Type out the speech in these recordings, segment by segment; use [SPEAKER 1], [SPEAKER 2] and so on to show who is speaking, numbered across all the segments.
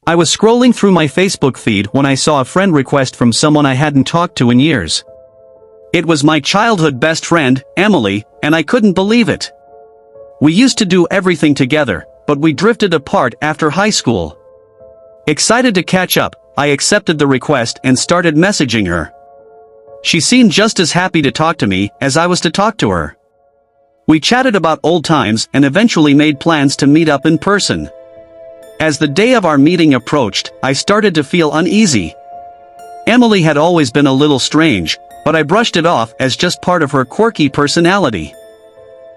[SPEAKER 1] I was scrolling through my Facebook feed when I saw a friend request from someone I hadn't talked to in years. It was my childhood best friend, Emily, and I couldn't believe it. We used to do everything together, but we drifted apart after high school. Excited to catch up, I accepted the request and started messaging her. She seemed just as happy to talk to me as I was to talk to her. We chatted about old times and eventually made plans to meet up in person. As the day of our meeting approached, I started to feel uneasy. Emily had always been a little strange, but I brushed it off as just part of her quirky personality.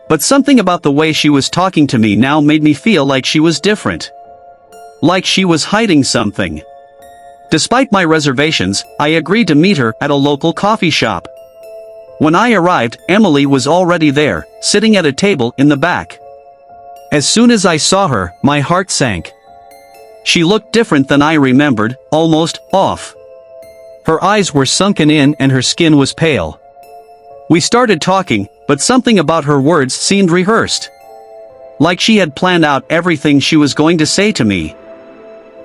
[SPEAKER 1] But something about the way she was talking to me now made me feel like she was different. Like she was hiding something. Despite my reservations, I agreed to meet her at a local coffee shop. When I arrived, Emily was already there, sitting at a table in the back. As soon as I saw her, my heart sank. She looked different than I remembered, almost off. Her eyes were sunken in and her skin was pale. We started talking, but something about her words seemed rehearsed. Like she had planned out everything she was going to say to me.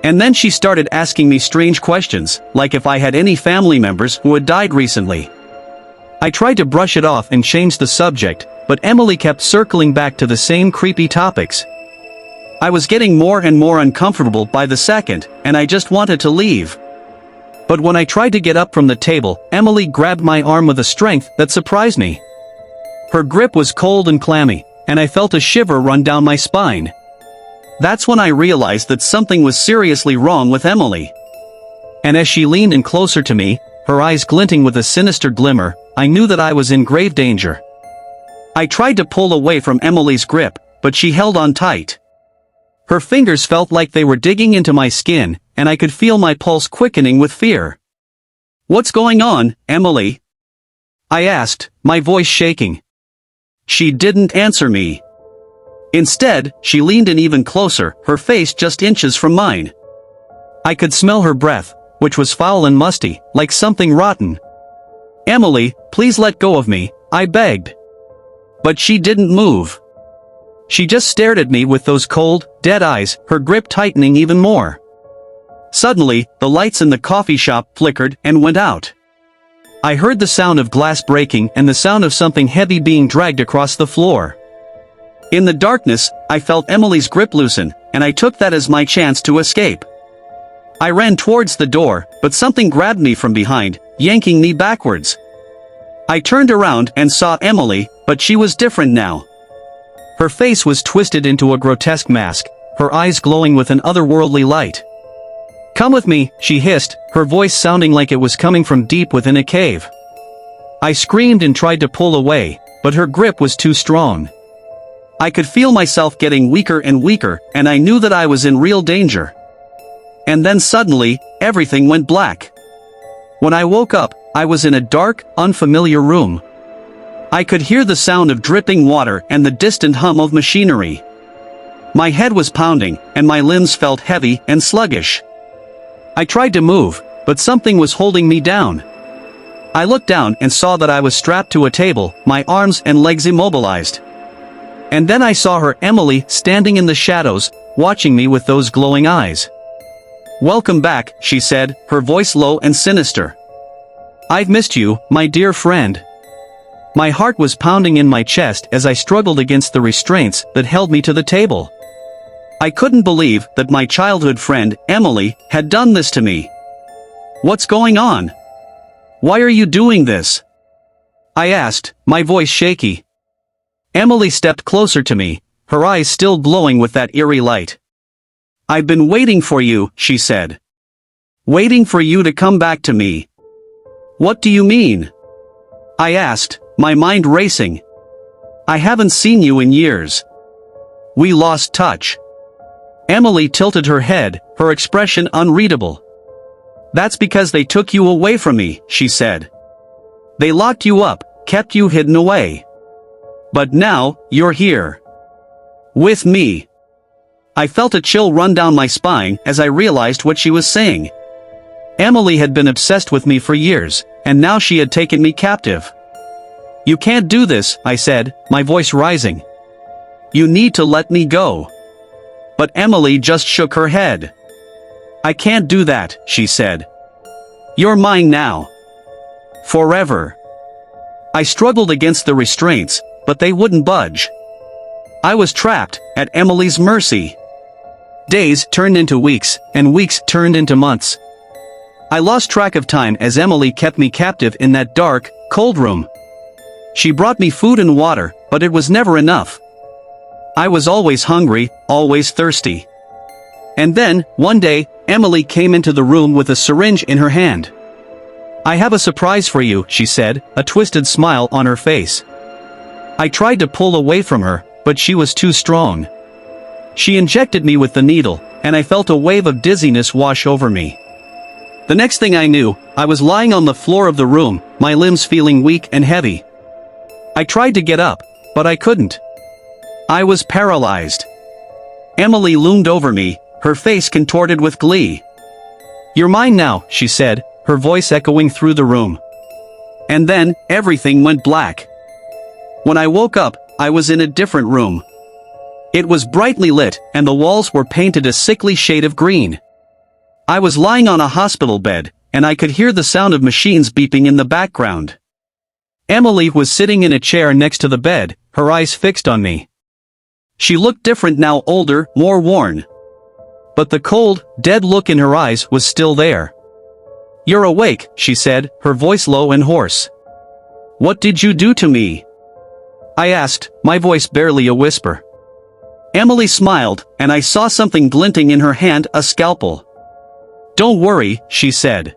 [SPEAKER 1] And then she started asking me strange questions, like if I had any family members who had died recently. I tried to brush it off and change the subject, but Emily kept circling back to the same creepy topics. I was getting more and more uncomfortable by the second, and I just wanted to leave. But when I tried to get up from the table, Emily grabbed my arm with a strength that surprised me. Her grip was cold and clammy, and I felt a shiver run down my spine. That's when I realized that something was seriously wrong with Emily. And as she leaned in closer to me, her eyes glinting with a sinister glimmer, I knew that I was in grave danger. I tried to pull away from Emily's grip, but she held on tight. Her fingers felt like they were digging into my skin, and I could feel my pulse quickening with fear. "What's going on, Emily?" I asked, my voice shaking. She didn't answer me. Instead, she leaned in even closer, her face just inches from mine. I could smell her breath, which was foul and musty, like something rotten. "Emily, please let go of me," I begged. But she didn't move. She just stared at me with those cold, dead eyes, her grip tightening even more. Suddenly, the lights in the coffee shop flickered and went out. I heard the sound of glass breaking and the sound of something heavy being dragged across the floor. In the darkness, I felt Emily's grip loosen, and I took that as my chance to escape. I ran towards the door, but something grabbed me from behind, yanking me backwards. I turned around and saw Emily, but she was different now. Her face was twisted into a grotesque mask, her eyes glowing with an otherworldly light. "Come with me," she hissed, her voice sounding like it was coming from deep within a cave. I screamed and tried to pull away, but her grip was too strong. I could feel myself getting weaker and weaker, and I knew that I was in real danger. And then suddenly, everything went black. When I woke up, I was in a dark, unfamiliar room. I could hear the sound of dripping water and the distant hum of machinery. My head was pounding, and my limbs felt heavy and sluggish. I tried to move, but something was holding me down. I looked down and saw that I was strapped to a table, my arms and legs immobilized. And then I saw her, Emily, standing in the shadows, watching me with those glowing eyes. "Welcome back," she said, her voice low and sinister. "I've missed you, my dear friend." My heart was pounding in my chest as I struggled against the restraints that held me to the table. I couldn't believe that my childhood friend, Emily, had done this to me. "What's going on? Why are you doing this?" I asked, my voice shaky. Emily stepped closer to me, her eyes still glowing with that eerie light. "I've been waiting for you," she said. "Waiting for you to come back to me." "What do you mean?" I asked, my mind racing. "I haven't seen you in years. We lost touch." Emily tilted her head, her expression unreadable. "That's because they took you away from me," she said. "They locked you up, kept you hidden away. But now, you're here. With me." I felt a chill run down my spine as I realized what she was saying. Emily had been obsessed with me for years, and now she had taken me captive. "You can't do this," I said, my voice rising. "You need to let me go." But Emily just shook her head. "I can't do that," she said. "You're mine now. Forever." I struggled against the restraints, but they wouldn't budge. I was trapped, at Emily's mercy. Days turned into weeks, and weeks turned into months. I lost track of time as Emily kept me captive in that dark, cold room. She brought me food and water, but it was never enough. I was always hungry, always thirsty. And then, one day, Emily came into the room with a syringe in her hand. "I have a surprise for you," she said, a twisted smile on her face. I tried to pull away from her, but she was too strong. She injected me with the needle, and I felt a wave of dizziness wash over me. The next thing I knew, I was lying on the floor of the room, my limbs feeling weak and heavy. I tried to get up, but I couldn't. I was paralyzed. Emily loomed over me, her face contorted with glee. "You're mine now," she said, her voice echoing through the room. And then, everything went black. When I woke up, I was in a different room. It was brightly lit, and the walls were painted a sickly shade of green. I was lying on a hospital bed, and I could hear the sound of machines beeping in the background. Emily was sitting in a chair next to the bed, her eyes fixed on me. She looked different now, older, more worn. But the cold, dead look in her eyes was still there. "You're awake," she said, her voice low and hoarse. "What did you do to me?" I asked, my voice barely a whisper. Emily smiled, and I saw something glinting in her hand, a scalpel. "Don't worry," she said.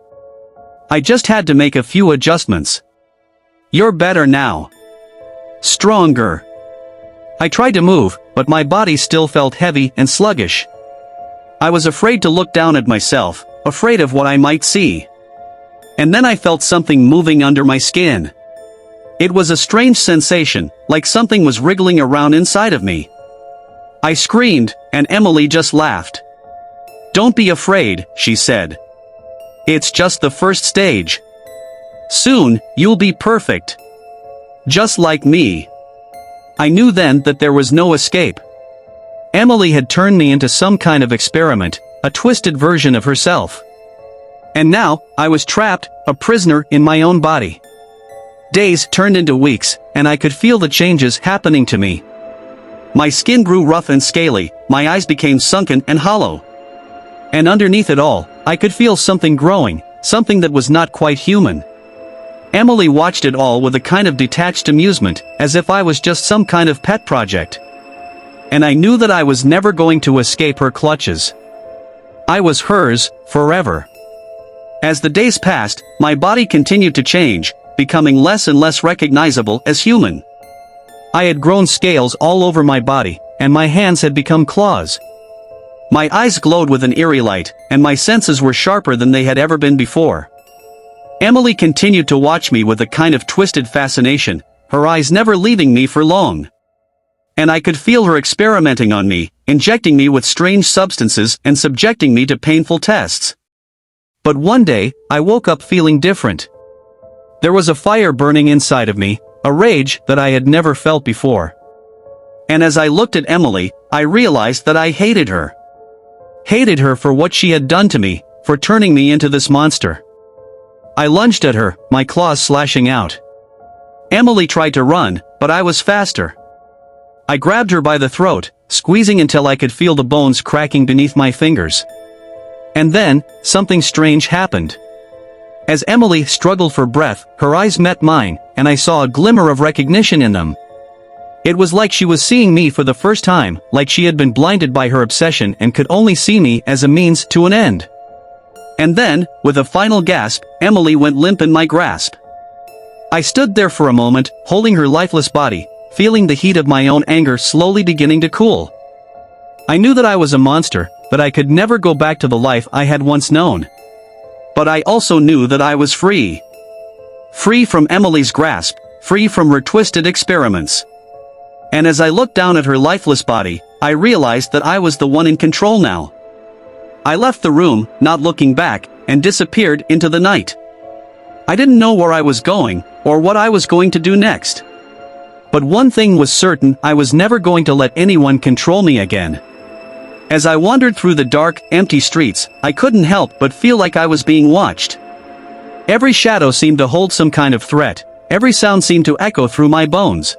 [SPEAKER 1] "I just had to make a few adjustments. You're better now. Stronger." I tried to move, but my body still felt heavy and sluggish. I was afraid to look down at myself, afraid of what I might see. And then I felt something moving under my skin. It was a strange sensation, like something was wriggling around inside of me. I screamed, and Emily just laughed. "Don't be afraid," she said. "It's just the first stage. Soon, you'll be perfect. Just like me." I knew then that there was no escape. Emily had turned me into some kind of experiment, a twisted version of herself. And now, I was trapped, a prisoner in my own body. Days turned into weeks, and I could feel the changes happening to me. My skin grew rough and scaly, my eyes became sunken and hollow. And underneath it all, I could feel something growing, something that was not quite human. Emily watched it all with a kind of detached amusement, as if I was just some kind of pet project. And I knew that I was never going to escape her clutches. I was hers, forever. As the days passed, my body continued to change, becoming less and less recognizable as human. I had grown scales all over my body, and my hands had become claws. My eyes glowed with an eerie light, and my senses were sharper than they had ever been before. Emily continued to watch me with a kind of twisted fascination, her eyes never leaving me for long. And I could feel her experimenting on me, injecting me with strange substances and subjecting me to painful tests. But one day, I woke up feeling different. There was a fire burning inside of me, a rage that I had never felt before. And as I looked at Emily, I realized that I hated her. Hated her for what she had done to me, for turning me into this monster. I lunged at her, my claws slashing out. Emily tried to run, but I was faster. I grabbed her by the throat, squeezing until I could feel the bones cracking beneath my fingers. And then, something strange happened. As Emily struggled for breath, her eyes met mine, and I saw a glimmer of recognition in them. It was like she was seeing me for the first time, like she had been blinded by her obsession and could only see me as a means to an end. And then, with a final gasp, Emily went limp in my grasp. I stood there for a moment, holding her lifeless body, feeling the heat of my own anger slowly beginning to cool. I knew that I was a monster, but I could never go back to the life I had once known. But I also knew that I was free. Free from Emily's grasp, free from her twisted experiments. And as I looked down at her lifeless body, I realized that I was the one in control now. I left the room, not looking back, and disappeared into the night. I didn't know where I was going, or what I was going to do next. But one thing was certain, I was never going to let anyone control me again. As I wandered through the dark, empty streets, I couldn't help but feel like I was being watched. Every shadow seemed to hold some kind of threat, every sound seemed to echo through my bones.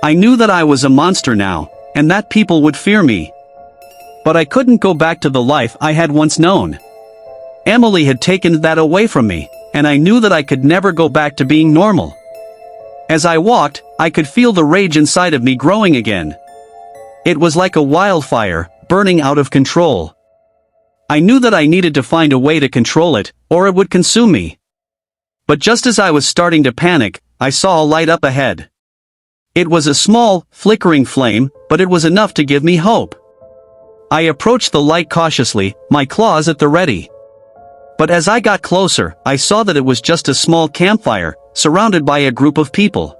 [SPEAKER 1] I knew that I was a monster now, and that people would fear me. But I couldn't go back to the life I had once known. Emily had taken that away from me, and I knew that I could never go back to being normal. As I walked, I could feel the rage inside of me growing again. It was like a wildfire, burning out of control. I knew that I needed to find a way to control it, or it would consume me. But just as I was starting to panic, I saw a light up ahead. It was a small, flickering flame, but it was enough to give me hope. I approached the light cautiously, my claws at the ready. But as I got closer, I saw that it was just a small campfire, surrounded by a group of people.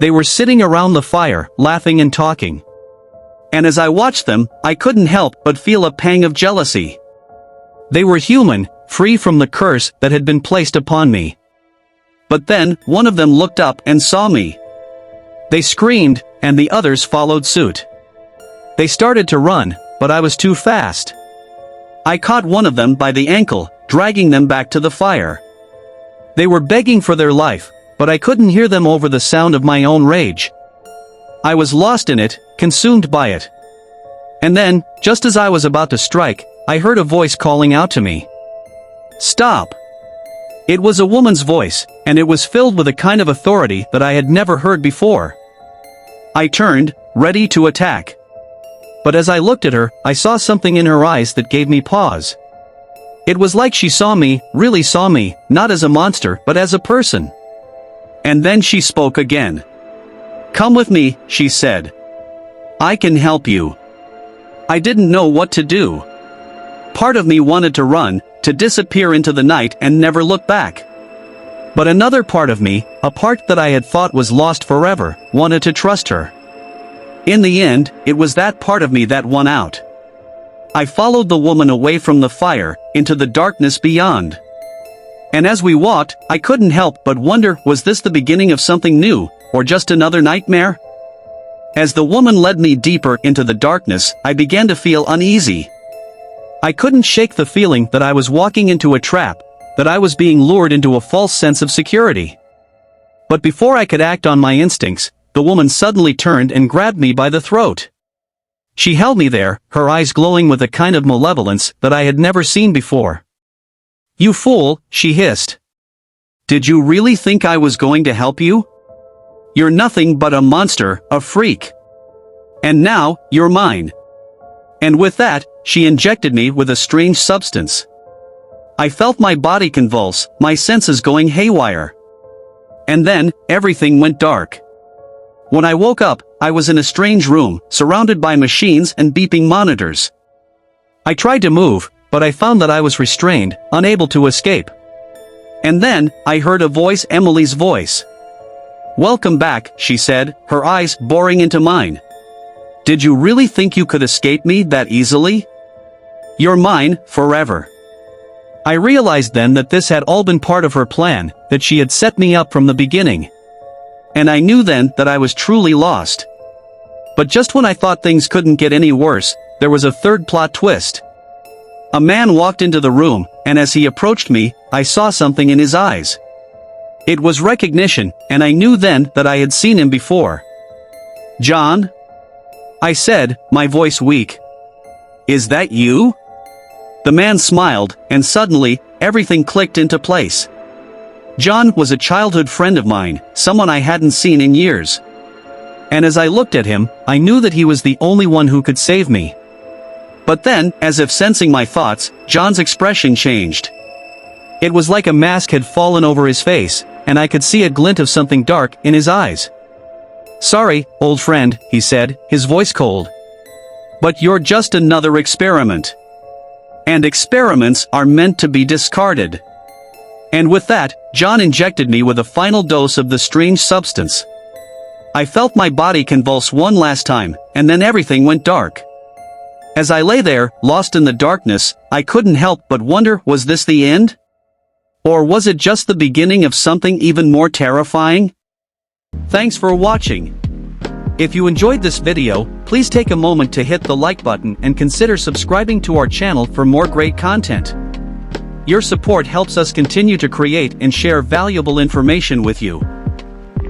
[SPEAKER 1] They were sitting around the fire, laughing and talking. And as I watched them, I couldn't help but feel a pang of jealousy. They were human, free from the curse that had been placed upon me. But then, one of them looked up and saw me. They screamed, and the others followed suit. They started to run, but I was too fast. I caught one of them by the ankle, dragging them back to the fire. They were begging for their life, but I couldn't hear them over the sound of my own rage. I was lost in it, consumed by it. And then, just as I was about to strike, I heard a voice calling out to me. "Stop!" It was a woman's voice, and it was filled with a kind of authority that I had never heard before. I turned, ready to attack. But as I looked at her, I saw something in her eyes that gave me pause. It was like she saw me, really saw me, not as a monster but as a person. And then she spoke again. "Come with me," she said. "I can help you." I didn't know what to do. Part of me wanted to run, to disappear into the night and never look back. But another part of me, a part that I had thought was lost forever, wanted to trust her. In the end, it was that part of me that won out. I followed the woman away from the fire, into the darkness beyond. And as we walked, I couldn't help but wonder, was this the beginning of something new, or just another nightmare? As the woman led me deeper into the darkness, I began to feel uneasy. I couldn't shake the feeling that I was walking into a trap, that I was being lured into a false sense of security. But before I could act on my instincts, the woman suddenly turned and grabbed me by the throat. She held me there, her eyes glowing with a kind of malevolence that I had never seen before. "You fool," she hissed. "Did you really think I was going to help you? You're nothing but a monster, a freak. And now, you're mine." And with that, she injected me with a strange substance. I felt my body convulse, my senses going haywire. And then, everything went dark. When I woke up, I was in a strange room, surrounded by machines and beeping monitors. I tried to move, but I found that I was restrained, unable to escape. And then, I heard a voice, Emily's voice. "Welcome back," she said, her eyes boring into mine. "Did you really think you could escape me that easily? You're mine, forever." I realized then that this had all been part of her plan, that she had set me up from the beginning. And I knew then that I was truly lost. But just when I thought things couldn't get any worse, there was a third plot twist. A man walked into the room, and as he approached me, I saw something in his eyes. It was recognition, and I knew then that I had seen him before. "John?" I said, my voice weak. "Is that you?" The man smiled, and suddenly, everything clicked into place. John was a childhood friend of mine, someone I hadn't seen in years. And as I looked at him, I knew that he was the only one who could save me. But then, as if sensing my thoughts, John's expression changed. It was like a mask had fallen over his face, and I could see a glint of something dark in his eyes. "Sorry, old friend," he said, his voice cold. "But you're just another experiment. And experiments are meant to be discarded." And with that, John injected me with a final dose of the strange substance. I felt my body convulse one last time, and then everything went dark. As I lay there, lost in the darkness, I couldn't help but wonder, was this the end? Or was it just the beginning of something even more terrifying? Thanks for watching. If you enjoyed this video, please take a moment to hit the like button and consider subscribing to our channel for more great content. Your support helps us continue to create and share valuable information with you.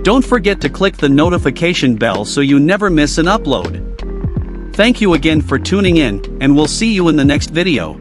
[SPEAKER 1] Don't forget to click the notification bell so you never miss an upload. Thank you again for tuning in, and we'll see you in the next video.